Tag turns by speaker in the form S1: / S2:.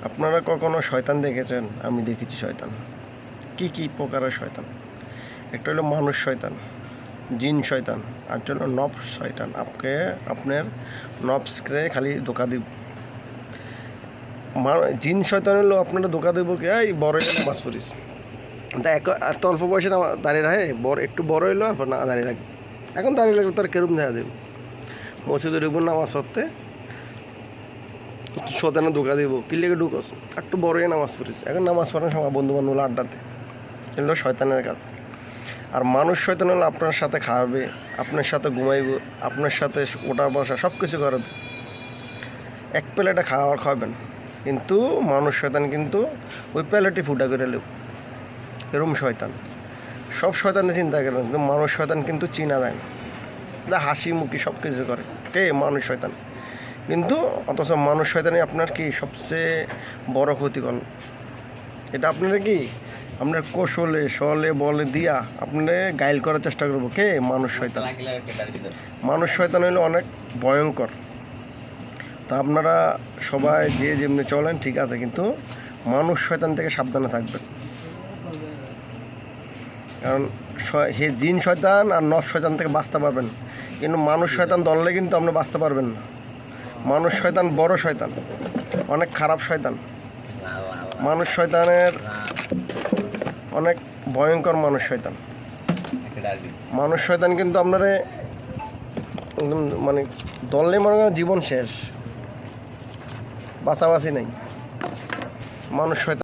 S1: আপনারা কখনো শয়তান দেখেছেন? আমি দেখেছি শয়তান। কি কি প্রকারের শয়তান? একটা হলো মানুষ শয়তান, জিন শয়তান, আর একটা হলো নফস শয়তান। আপনার নফসকে খালি ধোকা দিব। জিন শয়তান হলো আপনারা ধোকা দেবো কি, এই বড় হইলে নামাজ পড়িস, আর তো অল্প বয়সে দাঁড়িয়ে রাখে, একটু বড় হইলো আর না দাঁড়িয়ে রাখবে। এখন দাঁড়িয়ে রাখলে তার কেরম দেখা দেবে, মসজিদের উপর নামাজ পড়তে শয়তানে ধোকা দিব, কি লেগে ঢুকস, একটু বড় হয়ে নামাজ পড়িস, এখন নামাজ পড়ার সময় বন্ধু বান্ধব আড্ডাতে, এগুলো শয়তানের কাজ। আর মানুষ শয়তান হলো আপনার সাথে খাওয়াবে, আপনার সাথে ঘুমাইব, আপনার সাথে ওঠা বসা সব কিছু করবে, এক প্লেটে খাওয়াবেন, কিন্তু মানুষ শয়তান কিন্তু ওই প্লেটে ফুটা করে নেব, এরম শয়তান। সব শয়তানে চিন্তা করেন, কিন্তু মানুষ শয়তান কিন্তু চিনা যায় না, হাসি মুখি সব কিছু করে, কে মানুষ শয়তান। কিন্তু অথচ মানুষ শয়তানই আপনার কি সবচেয়ে বড় ক্ষতি করল। এটা আপনারা কি আপনার কৌশলে সলে বলে দিয়া আপনারা গাইল করার চেষ্টা করবো, কে মানুষ শয়তান। মানুষ শয়তান হইলো অনেক ভয়ঙ্কর। তা আপনারা সবাই যে যেমনি চলেন ঠিক আছে, কিন্তু মানুষ শয়তান থেকে সাবধানে থাকবেন। কারণ জিন শয়তান আর নফস শয়তান থেকে বাঁচতে পারবেন, কিন্তু মানুষ শয়তান ধরলে কিন্তু আপনি বাঁচতে পারবেন না। মানুষ শয়তান বড় শয়তান, অনেক খারাপ শয়তান। মানুষ শয়তানের অনেক ভয়ঙ্কর মানুষ শয়তান। মানুষ শয়তান কিন্তু আপনারে মানে দললে মনে করেন জীবন শেষ, বাঁচাবাঁচি নাই। মানুষ শয়তান